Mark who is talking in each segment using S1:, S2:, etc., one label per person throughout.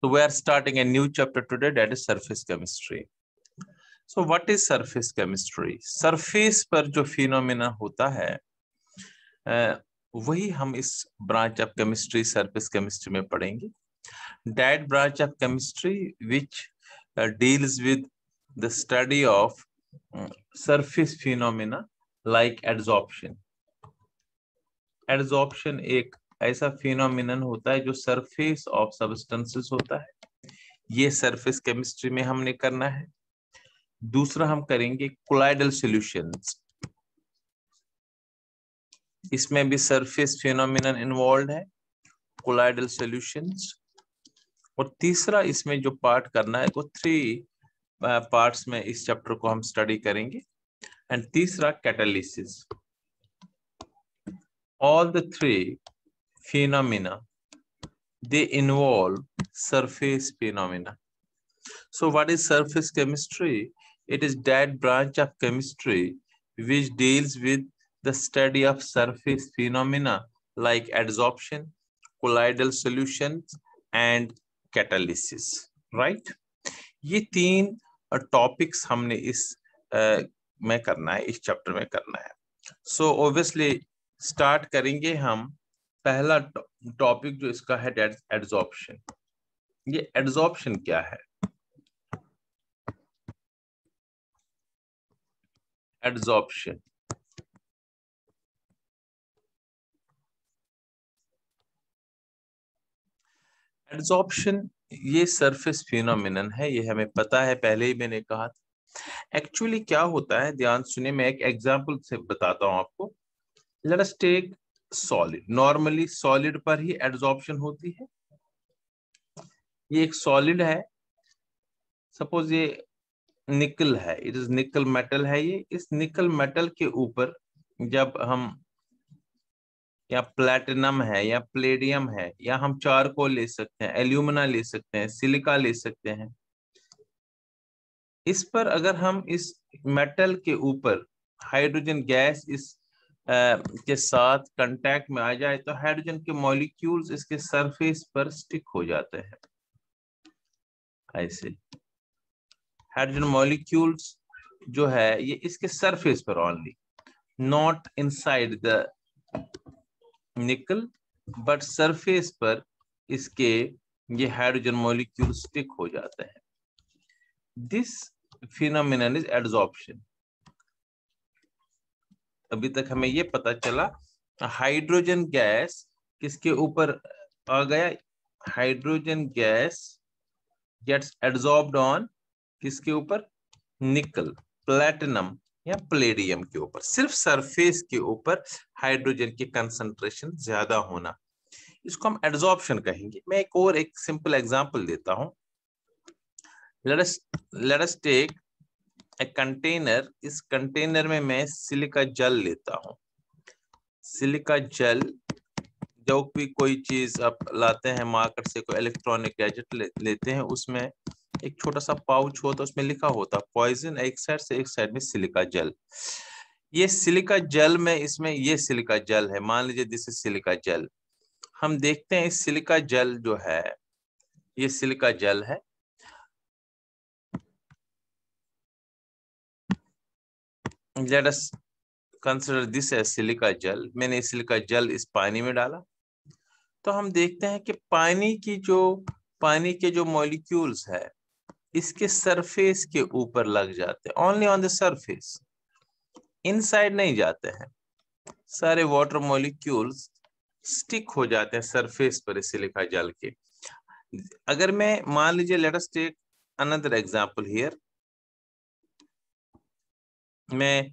S1: So we are starting a new chapter today, that is surface chemistry. So what is surface chemistry? Surface पर जो phenomena होता है वही हम इस branch of chemistry, surface chemistry में पढ़ेंगे. That branch of chemistry which deals with the study of surface phenomena like adsorption. Adsorption एक ऐसा phenomenon होता है जो surface of substances होता है. ये surface chemistry में हमने करना है. दूसरा हम करेंगे colloidal solutions. इसमें भी surface phenomenon involved है, colloidal solutions. और तीसरा इसमें जो पार्ट करना है वो 3 पार्ट्स में इस चैप्टर को हम स्टडी करेंगे. एंड तीसरा catalysis. All the 3 phenomena they involve surface phenomena. So what is surface chemistry? It is that branch of chemistry which deals with the study of surface phenomena like adsorption, colloidal solutions and catalysis. Right? ये 3 topics हमने इस में करना है, इस chapter में करना है. So obviously स्टार्ट करेंगे हम. पहला टॉपिक जो इसका है एडसॉर्प्शन. ये एडसॉर्प्शन क्या है? एडसॉर्प्शन एडसॉर्प्शन ये सरफेस फिनोमिनन है, ये हमें पता है, पहले ही मैंने कहा था. एक्चुअली क्या होता है, ध्यान सुनिए, मैं एक एग्जांपल से बताता हूं आपको. Let us take solid. Normally solid पर ही एडसॉर्प्शन होती है. ये एक सॉलिड है, सपोज ये निकल है, इट इज निकल मेटल है. ये इस निकल मेटल के ऊपर जब हम, या प्लेटिनम है या प्लेडियम है, या हम चारकोल ले सकते हैं, एल्यूमिना ले सकते हैं, सिलिका ले सकते हैं. इस पर अगर हम इस मेटल के ऊपर हाइड्रोजन गैस इस के साथ कांटेक्ट में आ जाए तो हाइड्रोजन के मॉलिक्यूल्स इसके सरफेस पर स्टिक हो जाते हैं. ऐसे हाइड्रोजन मॉलिक्यूल्स जो है ये इसके सरफेस पर ओनली, नॉट इनसाइड द निकल, बट सरफेस पर इसके ये हाइड्रोजन मॉलिक्यूल स्टिक हो जाते हैं. This phenomenon is adsorption. अभी तक हमें ये पता चला हाइड्रोजन गैस किसके ऊपर आ गया, हाइड्रोजन गैस गेट्स एडसॉर्ब्ड ऑन किसके ऊपर, निकल, प्लेटिनम या प्लेडियम के ऊपर. सिर्फ सरफेस के ऊपर हाइड्रोजन की कंसंट्रेशन ज्यादा होना, इसको हम एडसॉर्प्शन कहेंगे. मैं एक सिंपल एग्जांपल देता हूं. Let us take a container. इस कंटेनर में मैं सिलिका जेल लेता हूं. सिलिका जेल, जो भी कोई चीज आप लाते हैं मार्केट से, कोई इलेक्ट्रॉनिक गैजेट लेते हैं, उसमें एक छोटा सा पाउच होता है, उसमें लिखा होता पॉइजन एक साइड से, एक साइड में सिलिका जेल. ये सिलिका जेल में, इसमें ये सिलिका जेल है, मान लीजिए दिस इज सिलिका जेल. हम देखते हैं इस सिलिका जेल जो है, ये सिलिका जेल है. Let us consider this as silica gel. मैंने सिलिका जेल इस पानी में डाला तो हम देखते हैं कि पानी के जो मॉलिक्यूल्स है इसके सरफेस के ऊपर लग जाते हैं, only on the surface, inside नहीं जाते हैं. सारे वाटर मॉलिक्यूल्स स्टिक हो जाते हैं सरफेस पर सिलिका जेल के. अगर मैं, मान लीजिए, let us take another example here. मैं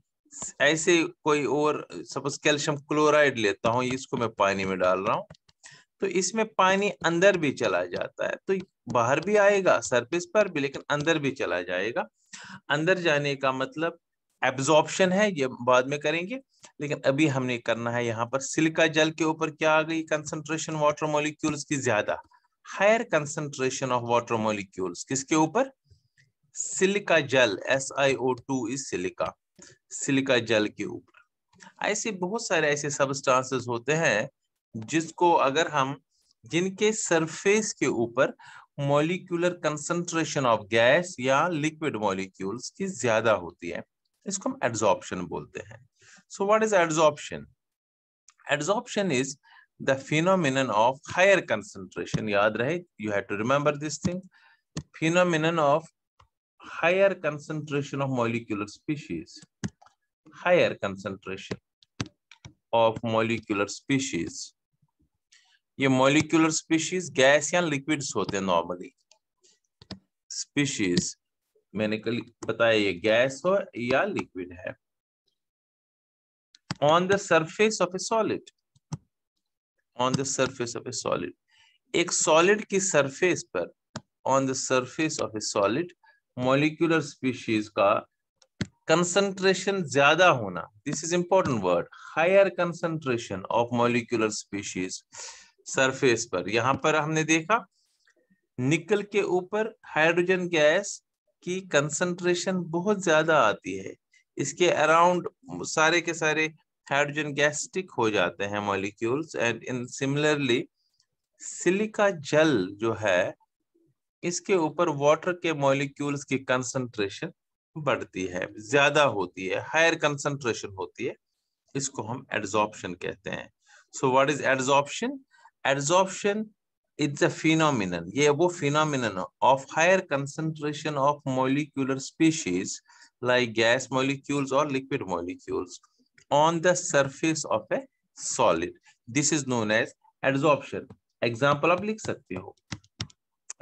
S1: ऐसे कोई और सपोज कैल्शियम क्लोराइड लेता हूं, इसको मैं पानी में डाल रहा हूं तो इसमें पानी अंदर भी चला जाता है, तो बाहर भी आएगा सरफेस पर भी, लेकिन अंदर भी चला जाएगा. अंदर जाने का मतलब एब्जॉर्प्शन है, ये बाद में करेंगे. लेकिन अभी हमने करना है यहाँ पर सिलिका जेल के ऊपर क्या आ गई, कंसंट्रेशन वाटर मॉलिक्यूल्स की ज्यादा, higher concentration of water molecules किसके ऊपर, silica gel, SiO2 is silica, silica gel के ऊपर. ऐसे बहुत सारे ऐसे सबस्टांसेस होते हैं जिसको अगर हम, जिनके सरफेस के ऊपर मॉलिक्यूलर कंसंट्रेशन ऑफ गैस या लिक्विड मॉलिक्यूल्स की ज्यादा होती है, इसको हम एड्सॉर्प्शन बोलते हैं। So what is adsorption? Adsorption is the phenomenon of higher concentration. याद रहे, you have to remember this thing. Phenomenon of higher concentration of molecular species. Higher concentration of molecular species. ये molecular species गैस या liquids होते हैं normally. Species मैंने कल बताया ये गैस हो या liquid है. On the surface of a solid. On the surface of a solid. एक solid की surface पर, on the surface of a solid, molecular species का concentration ज्यादा होना. This is important word. Higher concentration of molecular species surface पर. यहाँ पर हमने देखा निकल के ऊपर हाइड्रोजन गैस की concentration बहुत ज्यादा आती है. इसके अराउंड सारे के सारे हाइड्रोजन गैस स्टिक हो जाते हैं molecules. And in similarly silica gel जो है इसके ऊपर वाटर के मॉलिक्यूल्स की कंसंट्रेशन बढ़ती है, ज्यादा होती है, हायर कंसंट्रेशन होती है. इसको हम एड्सॉर्प्शन कहते हैं. So what is adsorption? Adsorption it's a phenomenon. ये वो phenomenon of higher concentration of molecular species like gas molecules और liquid molecules on the surface of a solid. This is known as adsorption. Example आप लिख सकते हो.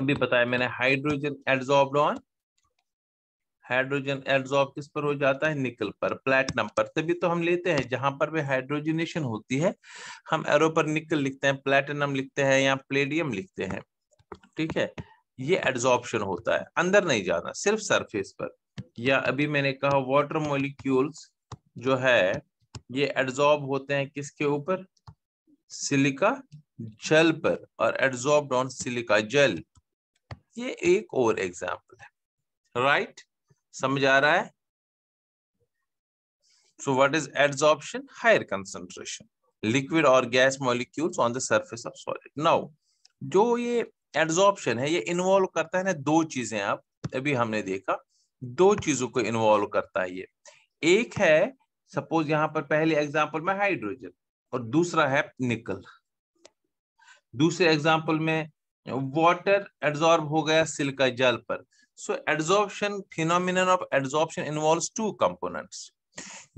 S1: अभी बताया मैंने hydrogen adsorbed on, hydrogen adsorb किस पर हो जाता है? निकल पर, प्लैटिनम पर. तभी तो हम लेते हैं जहां पर भी हाइड्रोजनेशन होती है हम एरो पर निकल लिखते हैं, प्लैटिनम लिखते हैं या प्लेडियम लिखते हैं. ठीक है, ये एड्सॉर्प्शन होता है, अंदर नहीं जाना, सिर्फ सरफेस पर. या अभी मैंने कहा वाटर मॉलिक्यूल्स जो है ये एड्सॉर्ब होते हैं किसके ऊपर? सिलिका जेल पर, और एड्सॉर्ब्ड ऑन सिलिका जेल. ये एक और एग्जांपल है. राइट, समझ आ रहा है? So what is adsorption? Higher concentration liquid और gas molecules on the surface of solid. Now जो ये एड्सॉर्प्शन है ये इन्वॉल्व करता है ना दो चीजें. आप अभी हमने देखा दो चीजों को इन्वॉल्व करता है ये. एक है सपोज यहां पर पहले एग्जांपल में हाइड्रोजन और दूसरा है निकल. दूसरे एग्जांपल में वाटर एड्सॉर्ब हो गया सिलिका जेल पर. So adsorption, phenomenon of adsorption involves two components.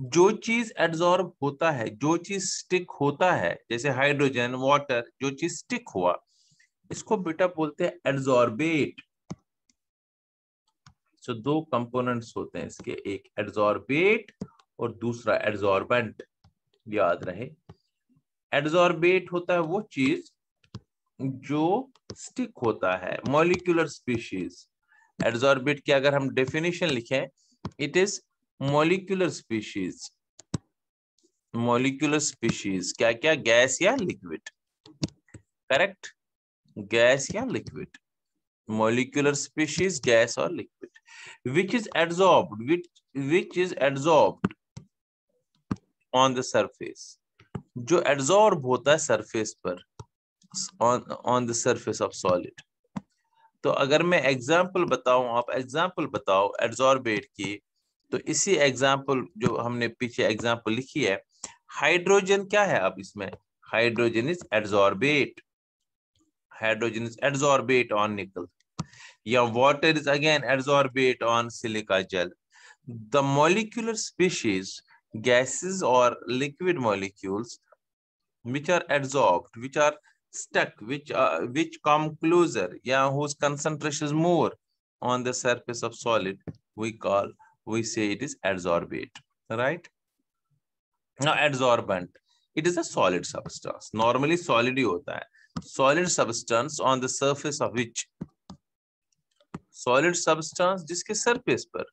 S1: जो चीज एड्सॉर्ब होता है, जो चीज स्टिक होता है, जैसे हाइड्रोजन वाटर, जो चीज स्टिक हुआ इसको बेटा बोलते हैं एड्सॉर्बेट. सो दो कंपोनेंट्स होते हैं इसके, एक एड्सॉर्बेट और दूसरा एड्सॉर्बेंट. याद रहे, एड्सॉर्बेट होता है वो चीज जो स्टिक होता है, मॉलिक्यूलर स्पीशीज. एड्सॉर्बेट की अगर हम डेफिनेशन लिखें, it is molecular species. Molecular species क्या क्या? गैस या लिक्विड. करेक्ट, गैस या लिक्विड. मॉलिक्यूलर स्पीशीज गैस और liquid. which is adsorbed, which is adsorbed on the surface. जो एड्सॉर्ब होता है सरफेस पर, on the surface of solid. तो अगर मैं एग्जाम्पल बताऊं, आप एग्जाम्पल बताओ एड्सॉर्बेट की, तो इसी एग्जाम्पल जो हमने पीछे एग्जाम्पल लिखी है, हाइड्रोजन क्या है? अब इसमें hydrogen is adsorbate. Hydrogen is adsorbate on निकल. या water is again adsorbate on silica gel. The molecular species, gases or liquid molecules which are adsorbed, which are stuck, which come closer, yeah, whose concentration is more on the surface of solid, we say it is adsorbate. Right? Now adsorbent, it is a solid substance. Normally solid ही होता है. Solid substance on the surface of which, solid substance जिसके surface पर,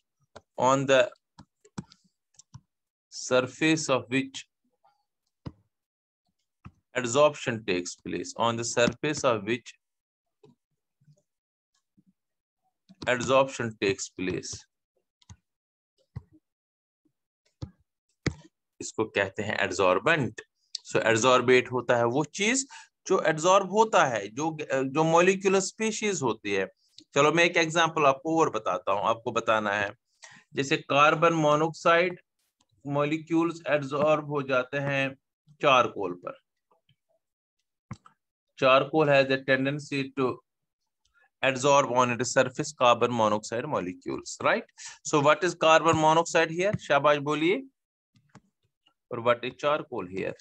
S1: on the surface of which adsorption takes place, on the surface of which adsorption takes place. इसको कहते हैं adsorbent. सो adsorbate होता है वो चीज जो एड्सॉर्ब होता है, जो मॉलिक्यूलर स्पीशीज होती है। चलो मैं एक एग्जांपल आपको और बताता हूं, आपको बताना है। जैसे कार्बन मोनोऑक्साइड मॉलिक्यूल्स एड्सॉर्ब हो जाते हैं चारकोल पर। Charcoal has a tendency to adsorb on its surface carbon monoxide molecules, right? So what is carbon monoxide here? शाबाश बोलिए। और what is charcoal here?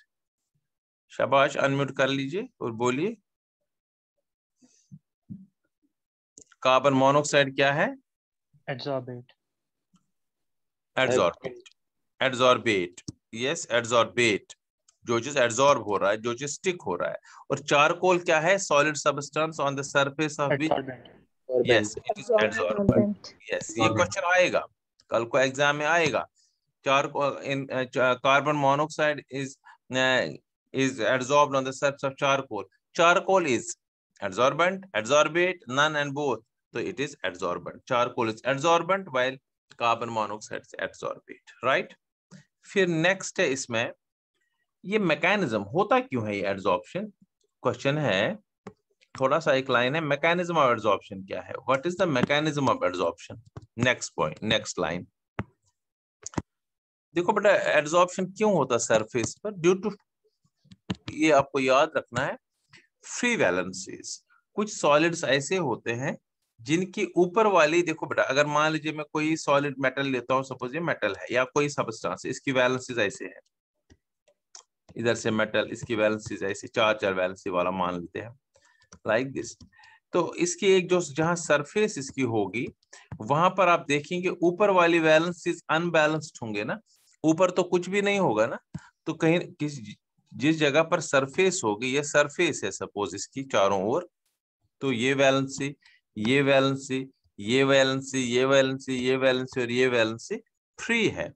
S1: शाबाश, अनम्यूट कर लीजिए और बोलिए। कार्बन मोनोऑक्साइड क्या है?
S2: Adsorbate.
S1: Adsorbate, adsorbate, yes adsorbate, जो चीज एड्सॉर्ब हो रहा है, जो चीज स्टिक हो रहा है। और चारकोल क्या है? Solid substance on the surface of which, yes it is adsorbent. Yes, ये क्वेश्चन आएगा कल को एग्जाम में आएगा। Carbon monoxide is adsorbed on the surface of charcoal. Charcoal is adsorbent, adsorbate, none and both. So it is adsorbent. Charcoal is adsorbent while carbon monoxide is adsorbate, right? फिर next है इसमें ये mechanism होता क्यों है ये adsorption, question है। थोड़ा सा एक लाइन है, मैकेनिज्म ऑफ एड्सॉर्प्शन क्या है? What is the mechanism of adsorption? Next point, next line देखो बेटा, एड्सॉर्प्शन क्यों होता है सरफेस पर? ड्यू टू, ये आपको याद रखना है, फ्री वैलेंसीज। कुछ सॉलिड्स ऐसे होते हैं जिनकी ऊपर वाली, देखो बेटा अगर मान लीजिए मैं कोई सॉलिड मेटल लेता हूं, सपोज ये मेटल है या कोई सबस्टेंस, इसकी वैलेंसीज ऐसे है, इधर से मेटल, इसकी वैलेंसीज ऐसे चार चार वैलेंसी वाला मान लेते हैं, लाइक दिस। तो इसकी एक जो जहां सरफेस इसकी होगी वहां पर आप देखेंगे ऊपर वाली वैलेंसीज अनबैलेंस्ड होंगे ना, ऊपर तो कुछ भी नहीं होगा ना। तो कहीं जिस जगह पर सरफेस होगी, ये सरफेस है सपोज इसकी चारों ओर, तो ये वैलेंसी, ये वैलेंसी, ये वैलेंसी, ये वैलेंसी, ये वैलेंसी और ये वैलेंसी फ्री है।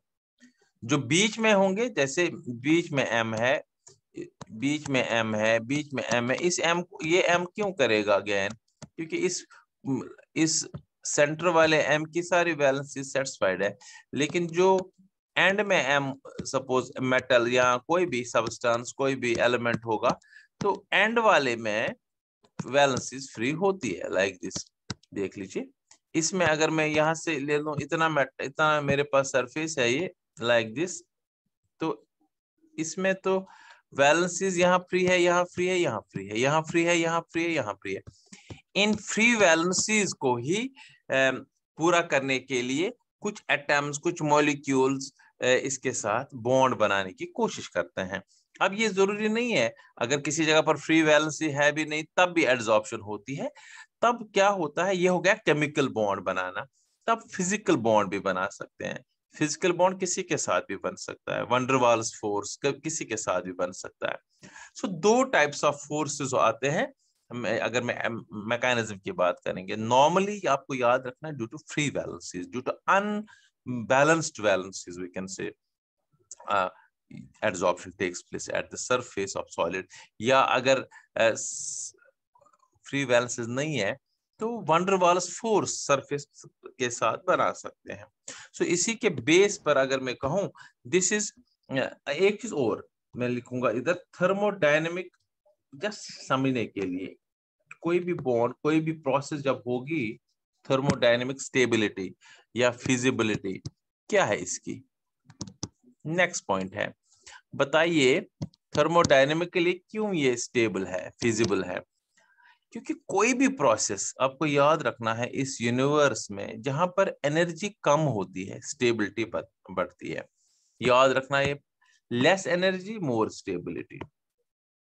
S1: जो बीच में होंगे, जैसे बीच में एम है, बीच में एम है, बीच में एम है, इस एम, ये एम क्यों करेगा अगेन? क्योंकि इस सेंटर वाले एम की सारी वैलेंसी सेटिस्फाइड है। लेकिन जो एंड में एम, सपोज मेटल या कोई भी सबस्टेंस, कोई भी एलिमेंट होगा, तो एंड वाले में वैलेंसीज फ्री होती है, लाइक दिस। देख लीजिए, इसमें अगर मैं यहां से ले लूं, इतना मेरे पास सरफेस है ये, लाइक दिस, तो इसमें तो वैलेंसीज यहाँ फ्री है, यहाँ फ्री है, यहाँ फ्री है, यहाँ फ्री है, यहाँ फ्री है, यहाँ फ्री है। इन फ्री वैलेंसीज को ही पूरा करने के लिए कुछ एटम्स, कुछ मॉलिक्यूल्स इसके साथ बॉन्ड बनाने की कोशिश करते हैं। अब ये जरूरी नहीं है, अगर किसी जगह पर फ्री वैलेंसी है भी नहीं तब भी एड्सॉर्प्शन होती है। तब क्या होता है, ये हो गया केमिकल बॉन्ड बनाना। तब फिजिकल बॉन्ड भी बना सकते हैं। फिजिकल बॉन्ड किसी के साथ भी बन सकता है, वंडरवाल्स फोर्स किसी के साथ भी बन सकता है। सो दो टाइप्स ऑफ फोर्सेस आते हैं। अगर मैं मैकेनिज्म की बात करेंगे, नॉर्मली आपको याद रखना है due to free valencies, due to unbalanced valencies, we can say adsorption takes place at the surface of solid। या अगर फ्री वैलेंसीज नहीं है तो वंडरवाल्स फोर्स सरफेस के साथ बना सकते हैं। सो इसी के बेस पर अगर मैं कहूं, दिस इज एक चीज और मैं लिखूंगा इधर, थर्मोडायनेमिक, जस्ट समझने के लिए, कोई भी बॉन्ड, कोई भी प्रोसेस जब होगी, थर्मोडायनेमिक स्टेबिलिटी या फिजिबिलिटी क्या है इसकी? नेक्स्ट पॉइंट है, बताइए थर्मोडायनेमिकली क्यों ये स्टेबल है, फिजिबल है? क्योंकि कोई भी प्रोसेस, आपको याद रखना है, इस यूनिवर्स में जहां पर एनर्जी कम होती है स्टेबिलिटी बढ़ती है। याद रखना ये, less energy more stability,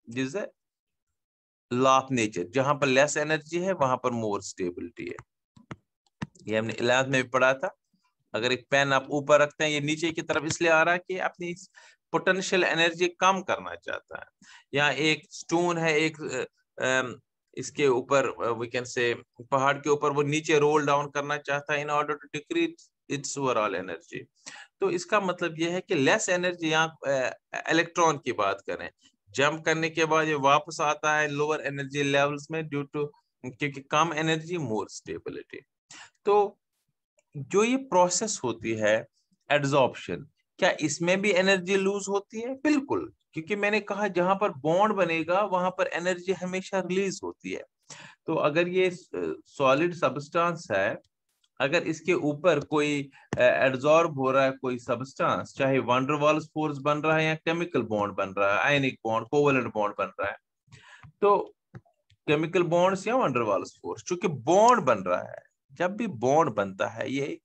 S1: this is law of nature. जहां पर लेस एनर्जी है वहां पर मोर स्टेबिलिटी है। ये हमने 11th में भी पढ़ा था। अगर एक पेन आप ऊपर रखते हैं, ये नीचे की तरफ इसलिए आ रहा है कि अपनी पोटेंशियल एनर्जी कम करना चाहता है। या एक स्टोन है, एक इसके ऊपर, वी कैन से पहाड़ के ऊपर वो नीचे रोल डाउन करना चाहता है in order to decrease its overall energy. तो इसका मतलब यह है कि लेस एनर्जी, यहाँ इलेक्ट्रॉन की बात करें, जंप करने के बाद ये वापस आता है लोअर एनर्जी लेवल्स में, ड्यू टू, क्योंकि कम एनर्जी मोर स्टेबिलिटी। तो जो ये प्रोसेस होती है एड्सॉर्प्शन, क्या इसमें भी एनर्जी लूज होती है? बिल्कुल, क्योंकि मैंने कहा जहां पर बॉन्ड बनेगा वहां पर एनर्जी हमेशा रिलीज होती है। तो अगर ये सॉलिड सब्सटेंस है, अगर इसके ऊपर कोई एड्सॉर्ब हो रहा है कोई सब्सटेंस, चाहे वैन डर वाल्स फोर्स बन रहा है या केमिकल बॉन्ड बन रहा है, आयनिक बॉन्ड, कोवेलेंट बॉन्ड बन रहा है, तो केमिकल बॉन्ड्स या वैन डर वाल्स फोर्स, चूंकि बॉन्ड बन रहा है, जब भी बॉन्ड बनता है, ये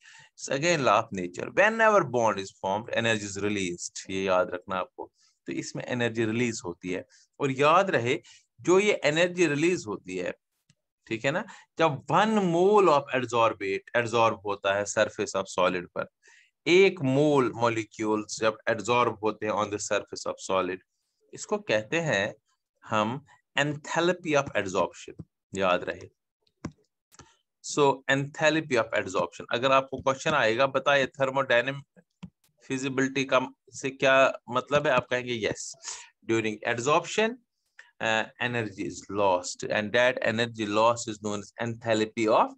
S1: again law of nature, when ever bond is formed energy is released, ये याद रखना आपको। तो इसमें एनर्जी रिलीज होती है, और याद रहे जो ये एनर्जी रिलीज होती है, ठीक है ना, जब 1 मोल ऑफ एड्सॉर्बेट एड्सॉर्ब होता है सरफेस ऑफ सॉलिड पर, 1 मोल मॉलिक्यूल्स जब एड्सॉर्ब होते हैं on the surface of solid, इसको कहते हैं हम एंथैल्पी ऑफ एड्सॉर्प्शन, याद रहे। सो एंथैल्पी ऑफ एड्सॉर्प्शन, अगर आपको क्वेश्चन आएगा बताइए थर्मोडायनेमिक फिजिबिलिटी का से क्या मतलब है, आप कहेंगे yes, during adsorption energy is lost and that energy loss is known as enthalpy of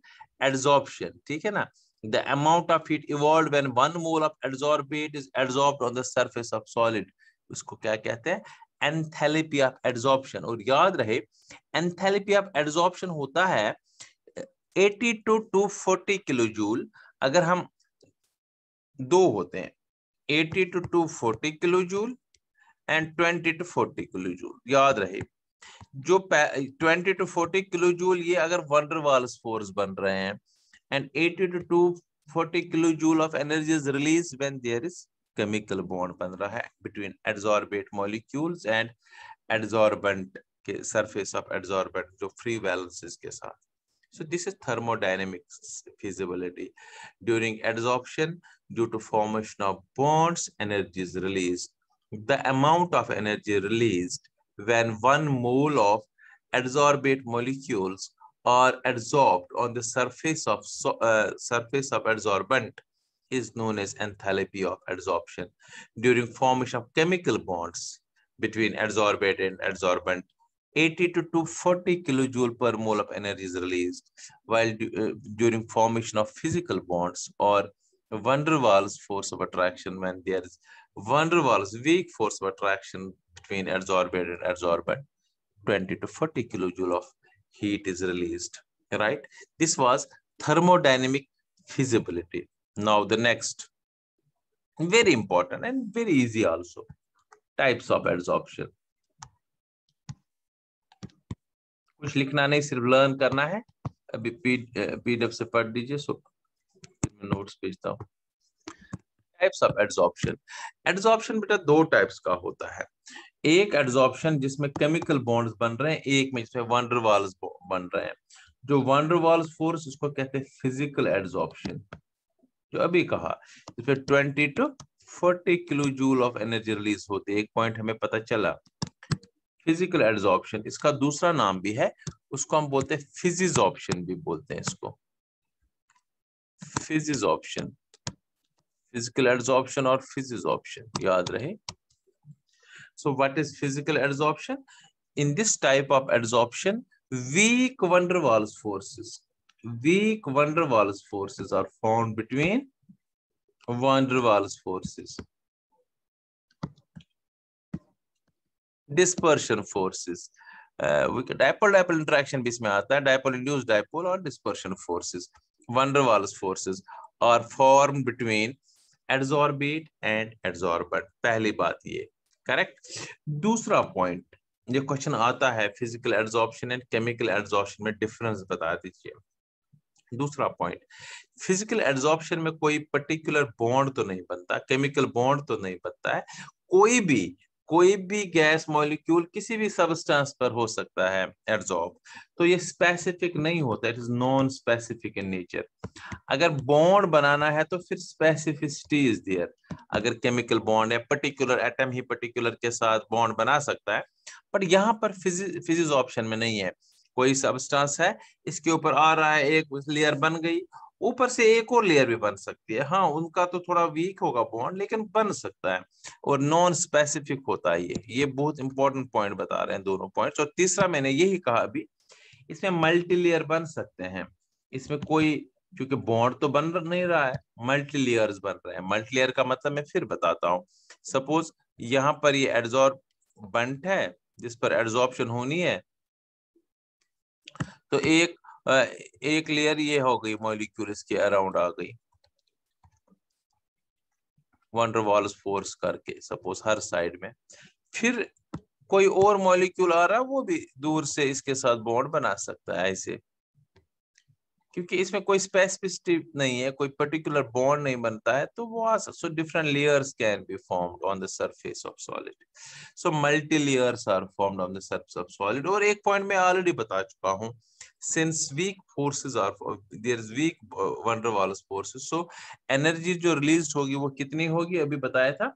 S1: adsorption, ठीक है ना। The amount of heat evolved when 1 mole of adsorbate is adsorbed on the surface of solid, उसको क्या कहते हैं? enthalpy of adsorption। और याद रहे enthalpy of adsorption होता है 80 to 240 किलो जूल। अगर हम दो होते हैं 80 to 240 kilo joule and 20 to 40 kilo joule, याद रहे जो 20 to 40 किलो जूल ये अगर वैन डर वाल्स फोर्स बन रहे हैं, and 80 to 240 kilo joule of energy is release when there is chemical bond बन रहा है between adsorbate molecules and adsorbent के सरफेस ऑफ एड्सॉर्बेंट जो फ्री वैलेंसेस के साथ। So this is thermodynamic feasibility. During adsorption, due to formation of bonds, energy is released. The amount of energy released when 1 mole of adsorbate molecules are adsorbed on the surface of adsorbent is known as enthalpy of adsorption. During formation of chemical bonds between adsorbate and adsorbent, 80 to 240 kilojoule per mole of energy is released, while during formation of physical bonds or van der Waals force of attraction, when there is van der Waals weak force of attraction between adsorbate and adsorbent, 20 to 40 kilojoule of heat is released, right? This was thermodynamic feasibility. Now the next, very important and very easy also, types of adsorption. कुछ लिखना नहीं, सिर्फ learn करना है। अभी PDF से पढ़ दीजिए, सो मैं नोट्स भेजता हूँ। टाइप्स ऑफ एड्सॉर्प्शन, एड्सॉर्प्शन बेटा दो टाइप्स का होता है। एक एड्सॉर्प्शन जिसमें केमिकल बॉन्ड्स बन रहे हैं, एक में जिसमें वैन डर वाल्स बन रहे हैं। जो वैन डर वाल्स फोर्स उसको कहते हैं फिजिकल एड्सॉर्प्शन, जो अभी कहा, इसमें 20 to 40 kilo joule of energy release होती है। एक पॉइंट हमें पता चला, फिजिकल एड्सॉर्प्शन, इसका दूसरा नाम भी है, उसको हम बोलते हैं फिजिसॉर्प्शन भी बोलते हैं इसको, फिजिसॉर्प्शन, फिजिकल एड्सॉर्प्शन और फिजिसॉर्प्शन, याद रहे। सो what is physical adsorption? In this type of adsorption weak van der Waals forces are found between van der Waals forces, dispersion forces, dipole-dipole interaction भी इसमें आता है, dipole induced dipole और dispersion forces, van der Waals forces are formed between adsorbate and adsorbent। पहली बात ये correct. दूसरा point, ये क्वेश्चन आता है physical adsorption and chemical adsorption में डिफरेंस बता दीजिए। दूसरा पॉइंट, फिजिकल एड्सॉर्प्शन में कोई पर्टिकुलर बॉन्ड तो नहीं बनता, केमिकल बॉन्ड तो नहीं बनता है, कोई भी गैस मॉलिक्यूल किसी भी सब्सटेंस पर हो सकता है एड्सॉर्ब, तो ये स्पेसिफिक नहीं होता, it is non specific in nature. अगर बॉन्ड बनाना है तो फिर स्पेसिफिसिटी इज देयर, अगर केमिकल बॉन्ड है, पर्टिकुलर एटम ही पर्टिकुलर के साथ बॉन्ड बना सकता है, पर यहाँ पर फिजिक्स ऑप्शन में नहीं है। कोई सब्सटेंस है, इसके ऊपर आ रहा है, एक लेयर बन गई, ऊपर से एक और लेयर भी बन सकती है, हाँ उनका तो थोड़ा वीक होगा बॉन्ड लेकिन बन सकता है, और नॉन स्पेसिफिक होता है ये बहुत इंपॉर्टेंट पॉइंट बता रहे हैं दोनों पॉइंट्स। और तीसरा मैंने यही कहा अभी, इसमें मल्टी लेयर बन सकते हैं, इसमें कोई क्योंकि बॉन्ड तो बन नहीं रहा है, मल्टी लेयर्स बन रहे हैं। मल्टी लेयर का मतलब मैं फिर बताता हूँ। सपोज यहाँ पर ये एडजॉर्बेंट है जिस पर एडजॉर्प्शन होनी है, तो एक लेयर ये हो गई, मॉलिक्यूल इसके अराउंड आ गई वन डर वाल्स फोर्स करके, सपोज हर साइड में। फिर कोई और मॉलिक्यूल आ रहा है, वो भी दूर से इसके साथ बॉन्ड बना सकता है ऐसे, क्योंकि इसमें कोई स्पेसिफिसिटी नहीं है, कोई पर्टिकुलर बॉन्ड नहीं बनता है, तो वो आ सकता। So different layers can be formed on the surface of solid. So multi layers are formed on the surface of solid. और एक पॉइंट मैं ऑलरेडी बता चुका हूँ, since weak forces are there is weak van der Waals forces, so energy जो release होगी वो कितनी होगी, अभी बताया था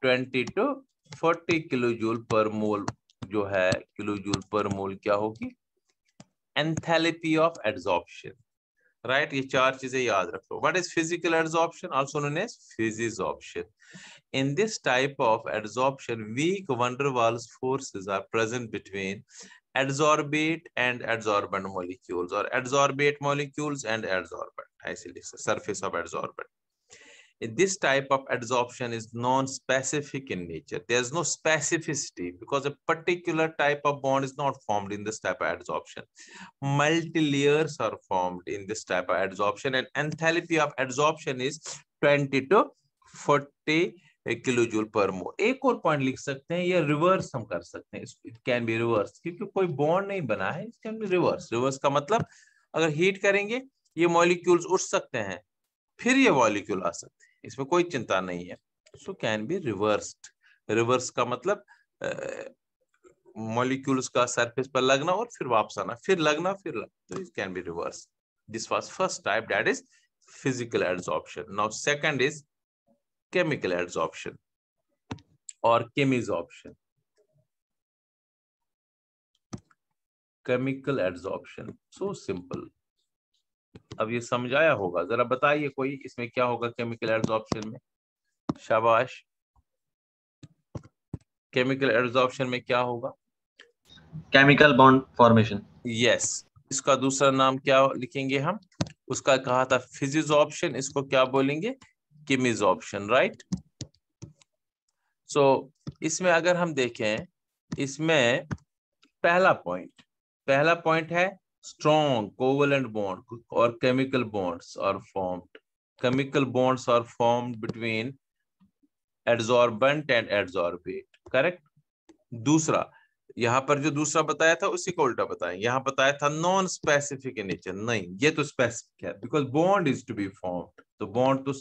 S1: 20 to 40 किलो जूल पर मोल जो है, किलो जूल पर मोल क्या होगी, एंथैल्पी ऑफ एड्सॉर्प्शन। राइट, ये चार चीजें याद रखो। What is physical adsorption, also known as physisorption? In this type of adsorption, weak van der Waals forces are present between adsorbate and adsorbent molecules, or adsorbate molecules and adsorbent. ऐसे लिख सकते, surface of adsorbent. This type of adsorption is non-specific in nature. There's no specificity because a particular type of bond is not formed in this type of adsorption. Multi-layers are formed in this type of adsorption, and enthalpy of adsorption is 20 to 40 kilojoule per मोल। एक और point लिख सकते हैं, ये reverse हम कर सकते हैं, इट कैन बी रिवर्स, क्योंकि कोई बॉन्ड नहीं बना है, it can be reverse. Reverse का मतलब अगर हीट करेंगे ये मॉलिक्यूल्स उठ सकते हैं, फिर ये मॉलिक्यूल आ सकते हैं, इसमें कोई चिंता नहीं है। So can be reversed. Reverse का मतलब मॉलिक्यूल्स का सरफेस पर लगना और फिर वापस आना, फिर लगना फिर लगना, तो it can be reverse. This was first type, that is physical adsorption. Now second is chemical adsorption or chemisorption. Chemical adsorption, so simple. अब ये समझाया होगा, जरा बताइए कोई इसमें क्या होगा केमिकल एड्सॉर्प्शन में? शाबाश। केमिकल एड्सॉर्प्शन में क्या होगा?
S2: Chemical bond formation.
S1: यस, इसका दूसरा नाम क्या लिखेंगे हम? उसका कहा था फिजिसॉर्प्शन, इसको क्या बोलेंगे? Chemisorption, right. सो इसमें अगर हम देखें, इसमें पहला पॉइंट है स्ट्रॉन्ग कोवेलेंट बॉन्ड और chemical bonds are formed. Chemical bonds are formed between adsorbent and adsorbate, correct. दूसरा, यहां पर जो दूसरा बताया था उसी को उल्टा बताएं, यहां बताया था नॉन स्पेसिफिक इन नेचर, नहीं ये तो स्पेसिफिक है, because bond is to be formed, तो बॉन्ड तो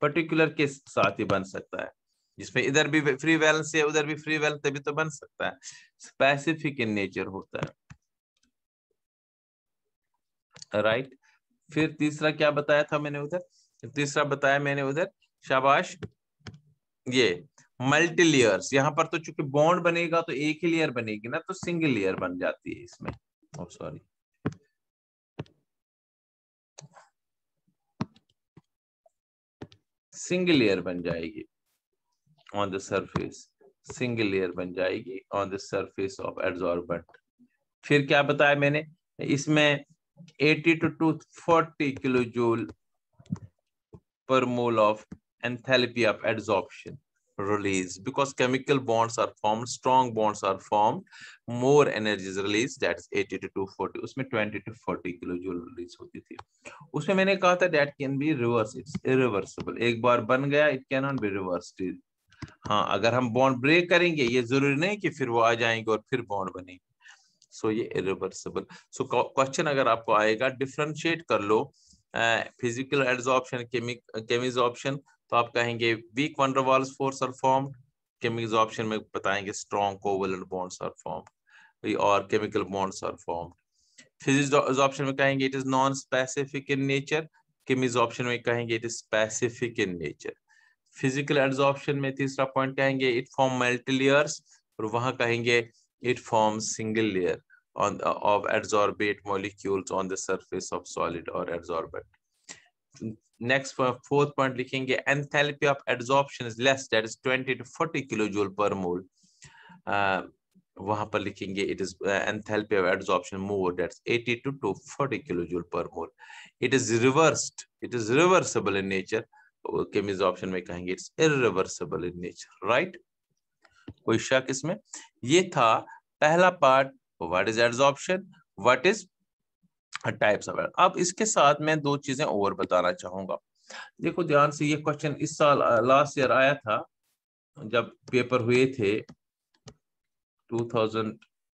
S1: पर्टिकुलर के साथ ही बन सकता है, जिसमें इधर भी फ्री वैलेंस है उधर भी फ्री वैलेंस, तभी तो बन सकता है। स्पेसिफिक इन नेचर होता है, राइट। फिर तीसरा क्या बताया था मैंने उधर? तीसरा बताया मैंने उधर, शाबाश, ये मल्टी लेयर्स। यहां पर तो चूंकि बॉन्ड बनेगा तो एक ही लेयर बनेगी ना, तो सिंगल लेयर बन जाती है इसमें। ओह सॉरी, सिंगल लेयर बन जाएगी on the surface, single layer बन जाएगी on the surface of adsorbent. फिर क्या बताया मैंने, इसमें 80 to 240 kilo joule per mole of enthalpy of adsorption release, because chemical bonds are formed, strong bonds are formed, more energy is released, that's 80 to 240, उसमें 20 to 40 kilojoule release होती थी। उसमें मैंने कहा था that can be reversed, it's irreversible, एक बार बन गया it cannot be reversed। हाँ, अगर हम बॉन्ड ब्रेक करेंगे ये जरूरी नहीं कि फिर वो आ जाएंगे और फिर बॉन्ड बनेंगे, सो ये इरिवर्सिबल। सो क्वेश्चन अगर आपको आएगा डिफरेंशिएट कर लो फिजिकल एड्सॉर्प्शन केमिसॉर्प्शन, तो आप कहेंगे weak van der Waals force are formed, chemisorption में बताएंगे strong covalent bonds are formed और chemical bonds are formed. Physisorption में कहेंगे it is non specific in nature, chemisorption में कहेंगे it is specific in nature. Physical adsorption में तीसरा point कहेंगे इट फॉर्म मल्टी लेयर्स, और वहां कहेंगे it forms single layer on of adsorbate molecules on the surface of solid or adsorbent. Next, fourth point लिखेंगे enthalpy of adsorption is less, that is 20 to 40 kilojoule per mole. वहां पर लिखेंगे it is enthalpy of adsorption more, that's 80 to 240 kilojoule per mole. It is reversed, it is reversible in nature. Chemistry option में कहेंगे it's irreversible in nature. Right, कोई शक इसमें? ये था पहला part, what is adsorption, what is types of. अब इसके साथ मैं दो चीजें और बताना चाहूंगा. देखो ध्यान से, ये क्वेश्चन इस साल लास्ट ईयर आया था जब पेपर हुए थे 2000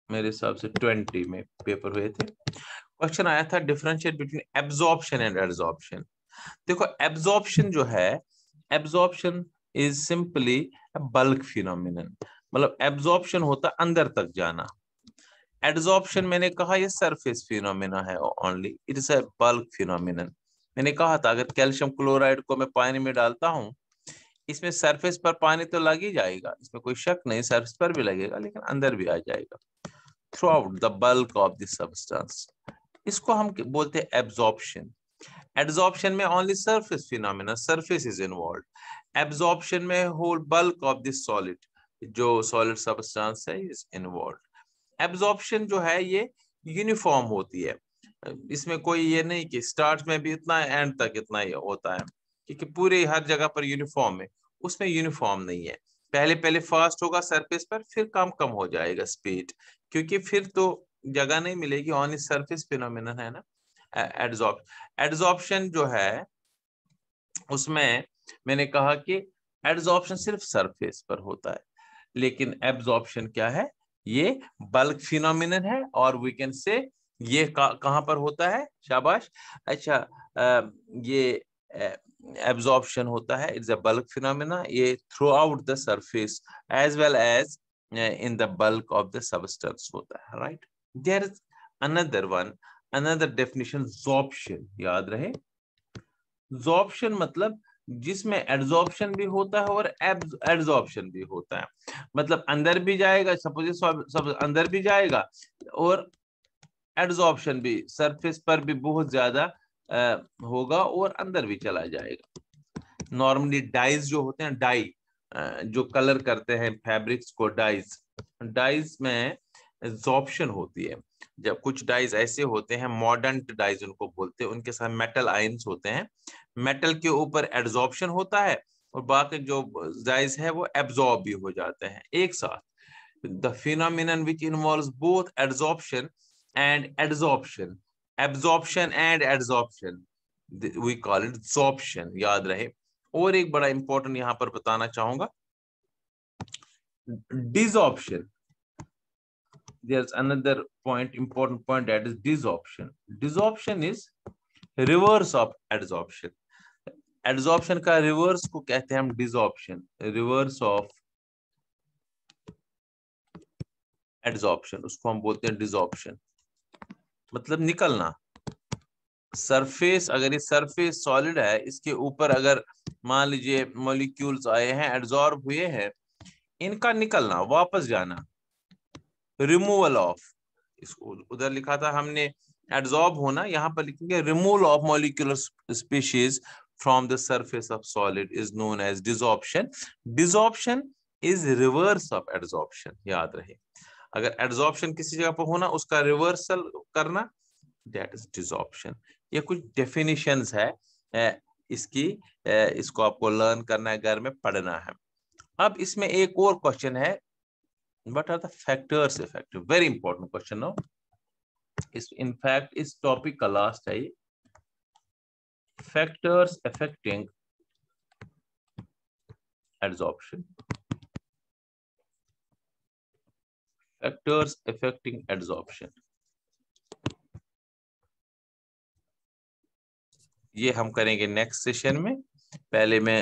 S1: मेरे हिसाब से 20 में पेपर हुए थे. क्वेश्चन आया था differentiate between absorption and adsorption. देखो एब्जॉर्प्शन जो है, absorption is simply bulk phenomenon. मतलब एब्जॉर्प्शन होता अंदर तक जाना. एडसॉर्प्शन मैंने कहा ये सरफेस फिनोमिना है only, it is a bulk phenomenon. मैंने कहा था अगर कैल्शियम क्लोराइड को मैं पानी में डालता हूं, इसमें सरफेस पर पानी तो लग ही जाएगा, इसमें कोई शक नहीं, सरफेस पर भी लगेगा लेकिन अंदर भी आ जाएगा throughout the bulk of the substance. इसको हम बोलते हैं एब्जॉर्प्शन. एडसॉर्प्शन में only surface phenomena, surface is involve. Absorption में whole bulk of this solid, जो सॉलिड सब्सटेंस है इज इन्वॉल्व. एब्जॉर्प्शन जो है ये यूनिफॉर्म होती है, इसमें कोई ये नहीं कि स्टार्ट में भी इतना है एंड तक इतना ही होता है, क्योंकि पूरे हर जगह पर यूनिफॉर्म है. उसमें यूनिफॉर्म नहीं है, पहले पहले फास्ट होगा सरफेस पर, फिर कम कम हो जाएगा स्पीड, क्योंकि फिर तो जगह नहीं मिलेगी, ऑन सरफेस फिनोमिनन है ना. एडसॉर्प्शन जो है उसमें मैंने कहा कि एडसॉर्प्शन सिर्फ सरफेस पर होता है, लेकिन एब्जॉर्प्शन क्या है, ये बल्क फिनोमिनन है. और वी कैन से ये कहां पर होता है, शाबाश. अच्छा, ये एब्जॉर्प्शन होता है, इट्स अ बल्क फिनोमिना, ये throughout the surface as well as in the bulk of the substance होता है. Right, there is another one, another definition, sorption. याद रहे, ज़ॉर्प्शन मतलब जिसमें एडसॉर्प्शन भी होता है और एडसॉर्प्शन भी होता है. मतलब अंदर भी जाएगा, सपोज सब अंदर भी जाएगा, और एडसॉर्प्शन भी सरफेस पर भी बहुत ज्यादा होगा और अंदर भी चला जाएगा. नॉर्मली डाइज जो होते हैं, डाई जो कलर करते हैं फैब्रिक्स को, डाइज, डाइज में एब्जॉर्प्शन होती है. जब कुछ डाइज ऐसे होते हैं, मॉडर्न डाइज उनको बोलते हैं, उनके साथ मेटल आयंस होते हैं, मेटल के ऊपर एब्जॉर्प्शन होता है और बाकी जो डाइज है वो एब्जॉर्ब भी हो जाते हैं एक साथ. The phenomenon which involves both absorption and adsorption, absorption and adsorption, we call it sorption. याद रहे. और एक बड़ा इंपॉर्टेंट यहां पर बताना चाहूंगा, डिसऑर्प्शन. There's another point, important point, that is desorption. Desorption is reverse of adsorption. Adsorption का reverse को कहते हैं हम डिसऑर्प्शन, reverse of adsorption उसको हम बोलते हैं डिसऑर्प्शन. मतलब निकलना. सरफेस, अगर ये सरफेस सॉलिड है, इसके ऊपर अगर मान लीजिए मॉलिक्यूल्स आए हैं, एड्सॉर्ब हुए हैं, इनका निकलना, वापस जाना, रिमूवल ऑफ. इसको उधर लिखा था हमने एड्सॉर्ब होना, यहाँ पर लिखेंगे removal of molecular species from the surface of solid is known as desorption. Desorption is reverse of adsorption. याद रहे, अगर एड्सॉर्प्शन किसी जगह पर होना, उसका रिवर्सल करना, दैट इज डिसऑर्प्शन. ये कुछ डेफिनेशंस है इसकी, इसको आपको लर्न करना है, घर में पढ़ना है. अब इसमें एक और क्वेश्चन है, what are the factors affecting, very important question now. इस in fact इस टॉपिक का लास्ट है ये, factors affecting adsorption, factors affecting adsorption. ये हम करेंगे नेक्स्ट सेशन में. पहले मैं